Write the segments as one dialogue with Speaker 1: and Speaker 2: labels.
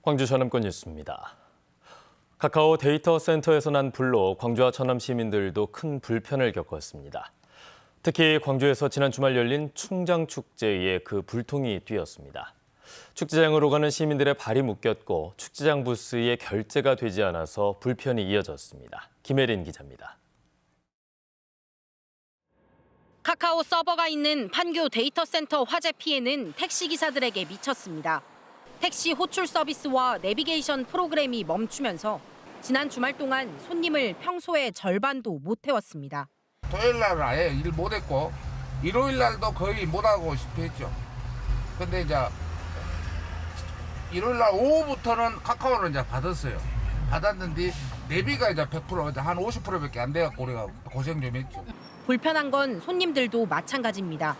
Speaker 1: 광주 전남권 뉴스입니다. 카카오 데이터 센터에서 난 불로 광주와 전남 시민들도 큰 불편을 겪었습니다. 특히 광주에서 지난 주말 열린 충장축제에 그 불통이 뛰었습니다. 축제장으로 가는 시민들의 발이 묶였고 축제장 부스에 결제가 되지 않아서 불편이 이어졌습니다. 김혜린 기자입니다.
Speaker 2: 카카오 서버가 있는 판교 데이터 센터 화재 피해는 택시기사들에게 미쳤습니다. 택시 호출 서비스와 내비게이션 프로그램이 멈추면서 지난 주말 동안 손님을 평소의 절반도 못 태웠습니다.
Speaker 3: 토요일 날은 아예 일 못했고 일요일 날도 거의 못하고 싶어 했죠. 근데 이제 일요일 날 오후부터는 카카오를 이제 받았어요. 받았는데 내비가 이제 100% 이제 한 50%밖에 안 돼갖고 우리가 고생 좀 했죠.
Speaker 2: 불편한 건 손님들도 마찬가지입니다.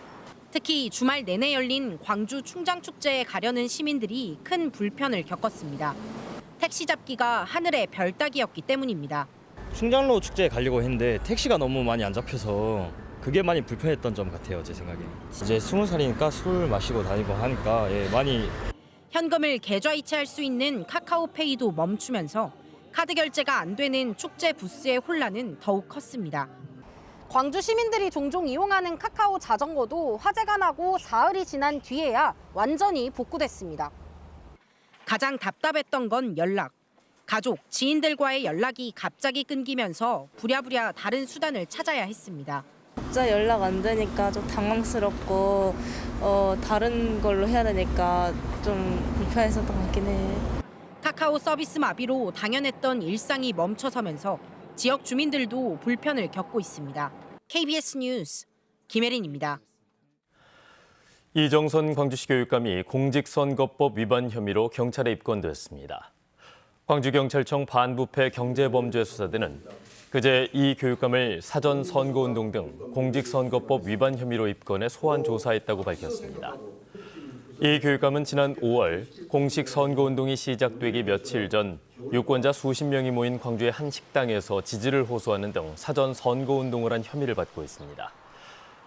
Speaker 2: 특히 주말 내내 열린 광주 충장축제에 가려는 시민들이 큰 불편을 겪었습니다. 택시 잡기가 하늘의 별 따기였기 때문입니다.
Speaker 4: 충장로 축제에 가려고 했는데 택시가 너무 많이 안 잡혀서 그게 많이 불편했던 점 같아요, 제 생각에. 이제 20살이니까 술 마시고 다니고 하니까 많이.
Speaker 2: 현금을 계좌 이체할 수 있는 카카오페이도 멈추면서 카드 결제가 안 되는 축제 부스의 혼란은 더욱 컸습니다.
Speaker 5: 광주 시민들이 종종 이용하는 카카오 자전거도 화재가 나고 사흘이 지난 뒤에야 완전히 복구됐습니다.
Speaker 2: 가장 답답했던 건 연락. 가족, 지인들과의 연락이 갑자기 끊기면서 부랴부랴 다른 수단을 찾아야 했습니다.
Speaker 6: 진짜 연락 안 되니까 좀 당황스럽고 다른 걸로 해야 되니까 좀 불편했었던 것 같긴 해.
Speaker 2: 카카오 서비스 마비로 당연했던 일상이 멈춰서면서 지역 주민들도 불편을 겪고 있습니다. KBS 뉴스 김혜린입니다.
Speaker 1: 이정선 광주시 교육감이 공직선거법 위반 혐의로 경찰에 입건됐습니다. 광주경찰청 반부패 경제범죄수사대는 그제 이 교육감을 사전 선거운동 등 공직선거법 위반 혐의로 입건해 소환 조사했다고 밝혔습니다. 이 교육감은 지난 5월 공식 선거운동이 시작되기 며칠 전 유권자 수십 명이 모인 광주의 한 식당에서 지지를 호소하는 등 사전 선거운동을 한 혐의를 받고 있습니다.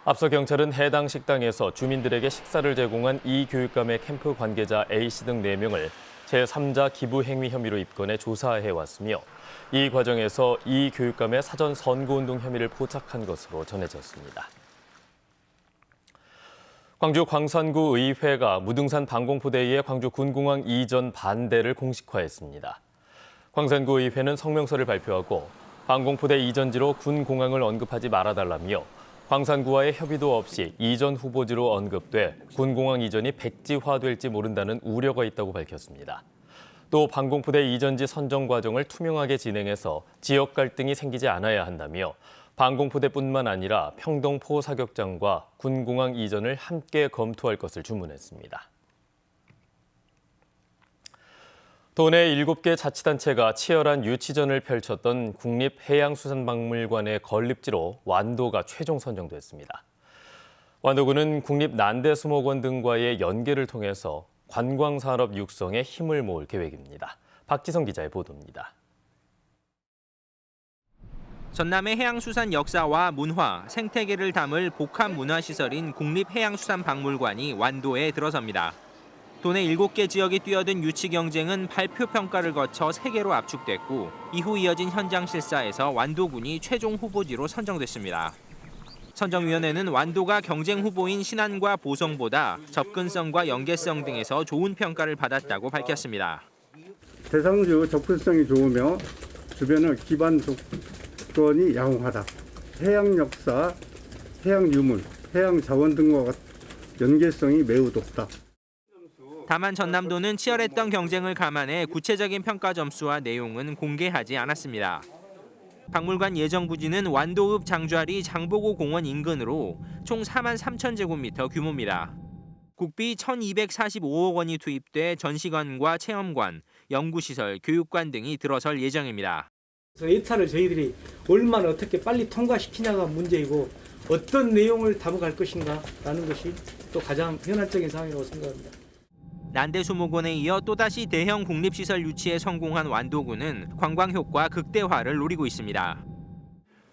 Speaker 1: 앞서 경찰은 해당 식당에서 주민들에게 식사를 제공한 이 교육감의 캠프 관계자 A씨 등 4명을 제3자 기부 행위 혐의로 입건해 조사해왔으며 이 과정에서 이 교육감의 사전 선거운동 혐의를 포착한 것으로 전해졌습니다. 광주 광산구 의회가 무등산 방공포대의의 광주 군공항 이전 반대를 공식화했습니다. 광산구 의회는 성명서를 발표하고 방공포대 이전지로 군공항을 언급하지 말아달라며 광산구와의 협의도 없이 이전 후보지로 언급돼 군공항 이전이 백지화될지 모른다는 우려가 있다고 밝혔습니다. 또 방공포대 이전지 선정 과정을 투명하게 진행해서 지역 갈등이 생기지 않아야 한다며 방공포대뿐만 아니라 평동포 사격장과 군공항 이전을 함께 검토할 것을 주문했습니다. 도내 7개 자치단체가 치열한 유치전을 펼쳤던 국립해양수산박물관의 건립지로 완도가 최종 선정됐습니다. 완도군은 국립난대수목원 등과의 연계를 통해서 관광산업 육성에 힘을 모을 계획입니다. 박지성 기자의 보도입니다.
Speaker 7: 전남의 해양수산 역사와 문화, 생태계를 담을 복합문화시설인 국립해양수산박물관이 완도에 들어섭니다. 도내 7개 지역이 뛰어든 유치 경쟁은 발표 평가를 거쳐 3개로 압축됐고 이후 이어진 현장 실사에서 완도군이 최종 후보지로 선정됐습니다. 선정위원회는 완도가 경쟁 후보인 신안과 보성보다 접근성과 연계성 등에서 좋은 평가를 받았다고 밝혔습니다.
Speaker 8: 대상지의 접근성이 좋으며 주변의 기반 조건이 양호하다. 해양 역사, 해양 유물, 해양 자원 등과 연계성이 매우 높다.
Speaker 7: 다만 전남도는 치열했던 경쟁을 감안해 구체적인 평가 점수와 내용은 공개하지 않았습니다. 박물관 예정 부지는 완도읍 장좌리 장보고 공원 인근으로 총 4만 3천 제곱미터 규모입니다. 국비 1,245억 원이 투입돼 전시관과 체험관, 연구시설, 교육관 등이 들어설 예정입니다.
Speaker 9: 예타를 저희들이 얼마나 어떻게 빨리 통과시키냐가 문제이고 어떤 내용을 담아갈 것인가라는 것이 또 가장 현안적인 상황이라고 생각합니다.
Speaker 7: 난대수목원에 이어 또다시 대형 국립시설 유치에 성공한 완도군은 관광 효과 극대화를 노리고 있습니다.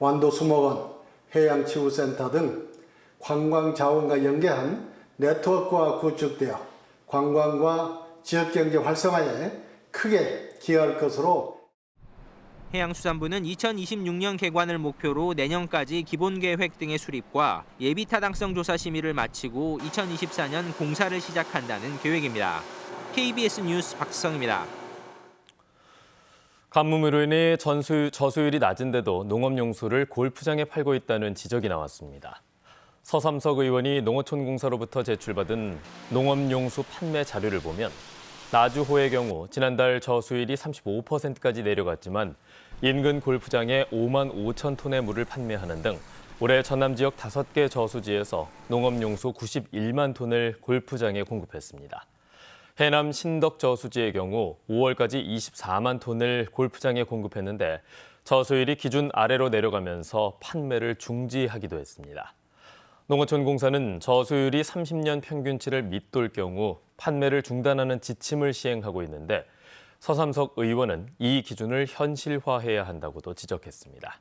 Speaker 10: 완도수목원, 해양치유센터 등 관광 자원과 연계한 네트워크가 구축되어 관광과 지역경제 활성화에 크게 기여할 것으로
Speaker 7: 해양수산부는 2026년 개관을 목표로 내년까지 기본계획 등의 수립과 예비타당성 조사 심의를 마치고 2024년 공사를 시작한다는 계획입니다. KBS 뉴스 박성입니다.
Speaker 1: 가뭄으로 인해 저수율이 낮은데도 농업용수를 골프장에 팔고 있다는 지적이 나왔습니다. 서삼석 의원이 농어촌공사로부터 제출받은 농업용수 판매 자료를 보면 나주호의 경우 지난달 저수율이 35%까지 내려갔지만 인근 골프장에 5만 5천 톤의 물을 판매하는 등 올해 전남 지역 5개 저수지에서 농업용수 91만 톤을 골프장에 공급했습니다. 해남 신덕 저수지의 경우 5월까지 24만 톤을 골프장에 공급했는데 저수율이 기준 아래로 내려가면서 판매를 중지하기도 했습니다. 농어촌공사는 저수율이 30년 평균치를 밑돌 경우 판매를 중단하는 지침을 시행하고 있는데 서삼석 의원은 이 기준을 현실화해야 한다고도 지적했습니다.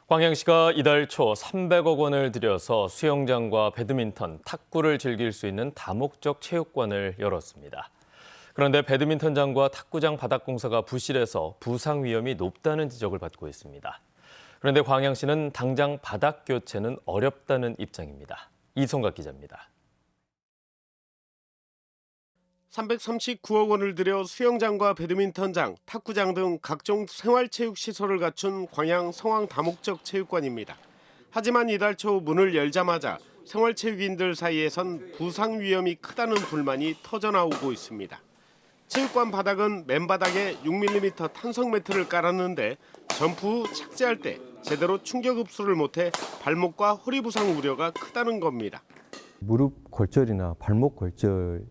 Speaker 1: 광양시가 이달 초 300억 원을 들여서 수영장과 배드민턴, 탁구를 즐길 수 있는 다목적 체육관을 열었습니다. 그런데 배드민턴장과 탁구장 바닥공사가 부실해서 부상 위험이 높다는 지적을 받고 있습니다. 그런데 광양시는 당장 바닥 교체는 어렵다는 입장입니다. 이성각 기자입니다.
Speaker 11: 339억 원을 들여 수영장과 배드민턴장, 탁구장 등 각종 생활체육시설을 갖춘 광양 성황 다목적 체육관입니다. 하지만 이달 초 문을 열자마자 생활체육인들 사이에선 부상 위험이 크다는 불만이 터져나오고 있습니다. 체육관 바닥은 맨바닥에 6mm 탄성 매트를 깔았는데 점프 후 착지할 때 제대로 충격 흡수를 못해 발목과 허리 부상 우려가 크다는 겁니다.
Speaker 12: 무릎 골절이나 발목 골절에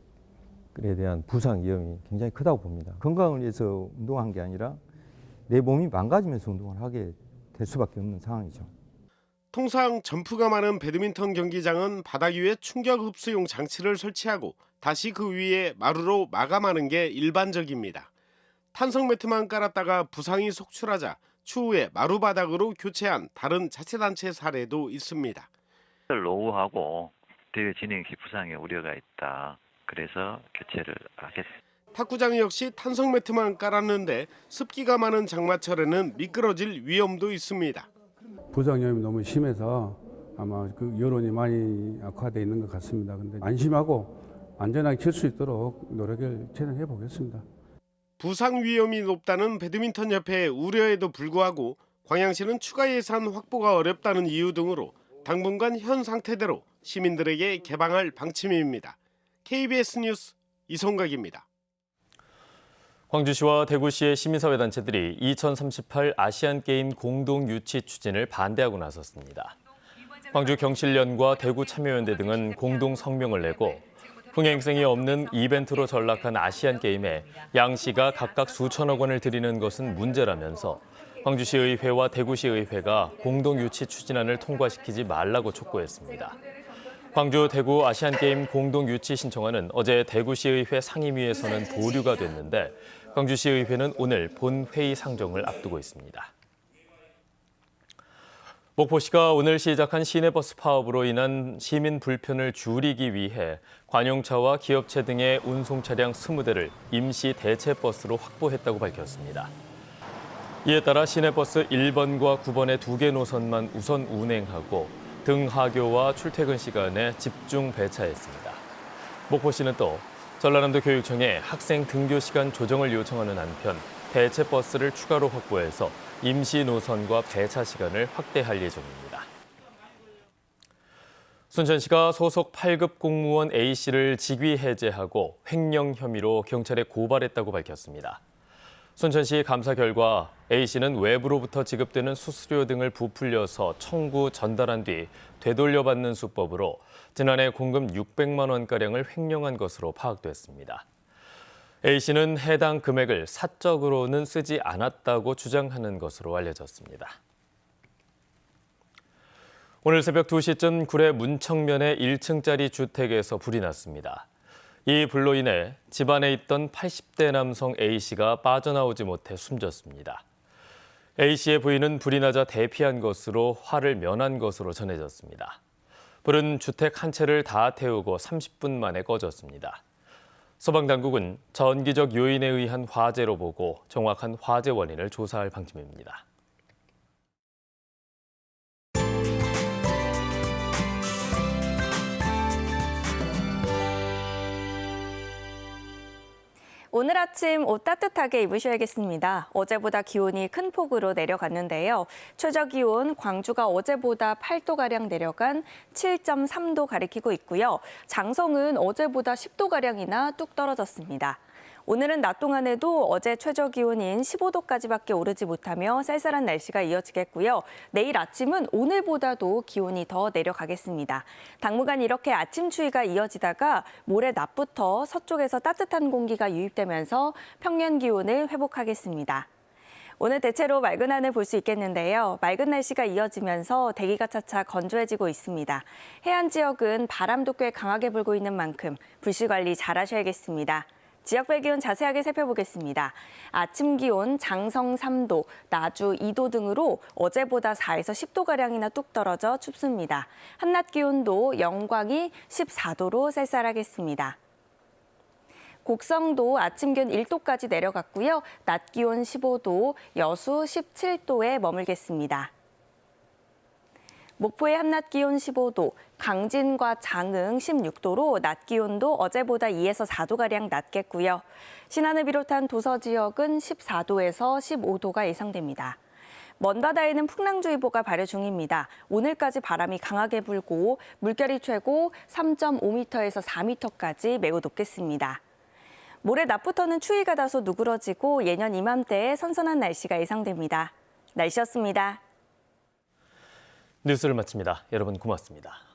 Speaker 12: 대한 부상 위험이 굉장히 크다고 봅니다. 건강을 위해서 운동한 게 아니라 내 몸이 망가지면서 운동을 하게 될 수밖에 없는 상황이죠.
Speaker 11: 통상 점프가 많은 배드민턴 경기장은 바닥 위에 충격 흡수용 장치를 설치하고 다시 그 위에 마루로 마감하는 게 일반적입니다. 탄성 매트만 깔았다가 부상이 속출하자 추후에 마루 바닥으로 교체한 다른 자체단체 사례도 있습니다.
Speaker 13: 노후하고 대회 진행 시 부상의 우려가 있다. 그래서 교체를 하겠습니다.
Speaker 11: 탁구장 역시 탄성 매트만 깔았는데 습기가 많은 장마철에는 미끄러질 위험도 있습니다.
Speaker 8: 부상 위험이 너무 심해서 아마 그 여론이 많이 악화되어 있는 것 같습니다. 근데 안심하고 안전하게 칠 수 있도록 노력을 최대한 해보겠습니다.
Speaker 11: 부상 위험이 높다는 배드민턴 협회의 우려에도 불구하고 광양시는 추가 예산 확보가 어렵다는 이유 등으로 당분간 현 상태대로 시민들에게 개방할 방침입니다. KBS 뉴스 이성각입니다.
Speaker 1: 광주시와 대구시의 시민사회단체들이 2038 아시안게임 공동 유치 추진을 반대하고 나섰습니다. 광주 경실련과 대구 참여연대 등은 공동 성명을 내고 흥행성이 없는 이벤트로 전락한 아시안게임에 양시가 각각 수천억 원을 들이는 것은 문제라면서 광주시의회와 대구시의회가 공동 유치 추진안을 통과시키지 말라고 촉구했습니다. 광주 대구 아시안게임 공동 유치 신청안은 어제 대구시의회 상임위에서는 보류가 됐는데 광주시의회는 오늘 본회의 상정을 앞두고 있습니다. 목포시가 오늘 시작한 시내버스 파업으로 인한 시민 불편을 줄이기 위해 관용차와 기업체 등의 운송 차량 20대를 임시 대체버스로 확보했다고 밝혔습니다. 이에 따라 시내버스 1번과 9번의 2개 노선만 우선 운행하고 등하교와 출퇴근 시간에 집중 배차했습니다. 목포시는 또 전라남도 교육청에 학생 등교 시간 조정을 요청하는 한편 대체 버스를 추가로 확보해서 임시 노선과 배차 시간을 확대할 예정입니다. 순천시가 소속 8급 공무원 A씨를 직위 해제하고 횡령 혐의로 경찰에 고발했다고 밝혔습니다. 순천시 감사 결과 A씨는 외부로부터 지급되는 수수료 등을 부풀려서 청구 전달한 뒤 되돌려받는 수법으로 지난해 공금 600만 원가량을 횡령한 것으로 파악됐습니다. A씨는 해당 금액을 사적으로는 쓰지 않았다고 주장하는 것으로 알려졌습니다. 오늘 새벽 2시쯤 구례 문청면의 1층짜리 주택에서 불이 났습니다. 이 불로 인해 집안에 있던 80대 남성 A씨가 빠져나오지 못해 숨졌습니다. A씨의 부인은 불이 나자 대피한 것으로 화를 면한 것으로 전해졌습니다. 불은 주택 한 채를 다 태우고 30분 만에 꺼졌습니다. 소방당국은 전기적 요인에 의한 화재로 보고 정확한 화재 원인을 조사할 방침입니다.
Speaker 14: 오늘 아침 옷 따뜻하게 입으셔야겠습니다. 어제보다 기온이 큰 폭으로 내려갔는데요. 최저 기온 광주가 어제보다 8도가량 내려간 7.3도 가리키고 있고요. 장성은 어제보다 10도가량이나 뚝 떨어졌습니다. 오늘은 낮 동안에도 어제 최저 기온인 15도까지밖에 오르지 못하며 쌀쌀한 날씨가 이어지겠고요. 내일 아침은 오늘보다도 기온이 더 내려가겠습니다. 당분간 이렇게 아침 추위가 이어지다가 모레 낮부터 서쪽에서 따뜻한 공기가 유입되면서 평년 기온을 회복하겠습니다. 오늘 대체로 맑은 하늘 볼 수 있겠는데요. 맑은 날씨가 이어지면서 대기가 차차 건조해지고 있습니다. 해안 지역은 바람도 꽤 강하게 불고 있는 만큼 불씨 관리 잘 하셔야겠습니다. 지역별 기온 자세하게 살펴보겠습니다. 아침 기온 장성 3도, 나주 2도 등으로 어제보다 4에서 10도가량이나 뚝 떨어져 춥습니다. 한낮 기온도 영광이 14도로 쌀쌀하겠습니다. 곡성도 아침 기온 1도까지 내려갔고요. 낮 기온 15도, 여수 17도에 머물겠습니다. 목포의 한낮 기온 15도, 강진과 장흥 16도로 낮 기온도 어제보다 2에서 4도가량 낮겠고요. 신안을 비롯한 도서 지역은 14도에서 15도가 예상됩니다. 먼바다에는 풍랑주의보가 발효 중입니다. 오늘까지 바람이 강하게 불고 물결이 최고 3.5m에서 4m까지 매우 높겠습니다. 모레 낮부터는 추위가 다소 누그러지고 예년 이맘때에 선선한 날씨가 예상됩니다. 날씨였습니다.
Speaker 1: 뉴스를 마칩니다. 여러분 고맙습니다.